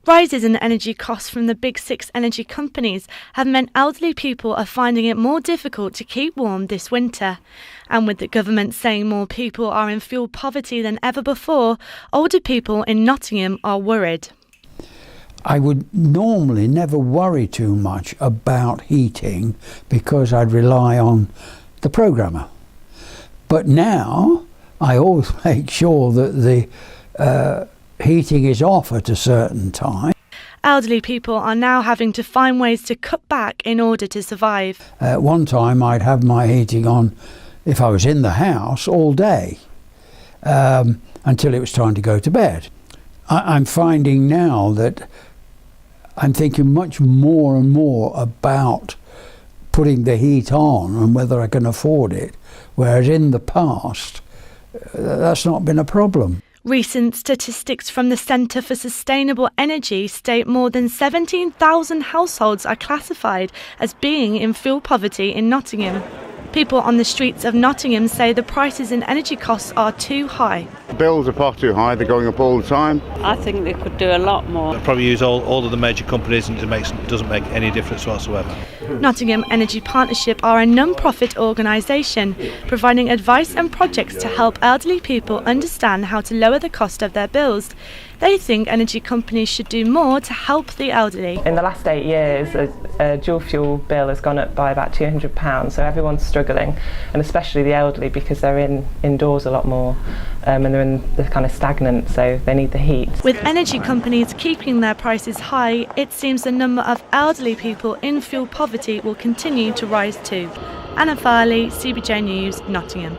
Rises in energy costs from the big six energy companies have meant elderly people are finding it more difficult to keep warm this winter. And with the government saying more people are in fuel poverty than ever before, older people in Nottingham are worried. I would normally never worry too much about heating because I'd rely on the programmer. But now I always make sure that the heating is off at a certain time. Elderly people are now having to find ways to cut back in order to survive. At one time I'd have my heating on, if I was in the house, all day until it was time to go to bed. I'm finding now that I'm thinking much more and more about putting the heat on and whether I can afford it, whereas in the past that's not been a problem. Recent statistics from the Centre for Sustainable Energy state more than 17,000 households are classified as being in fuel poverty in Nottingham. People on the streets of Nottingham say the prices in energy costs are too high. The bills are far too high, they're going up all the time. I think they could do a lot more. They'll probably use all of the major companies and it doesn't make any difference whatsoever. Nottingham Energy Partnership are a non-profit organisation providing advice and projects to help elderly people understand how to lower the cost of their bills. They think energy companies should do more to help the elderly. In the last 8 years, a dual fuel bill has gone up by about £200, so everyone's struggling, and especially the elderly because they're indoors a lot more and they're kind of stagnant, so they need the heat. With energy companies keeping their prices high, it seems the number of elderly people in fuel poverty will continue to rise too. Anna Farley, CBJ News, Nottingham.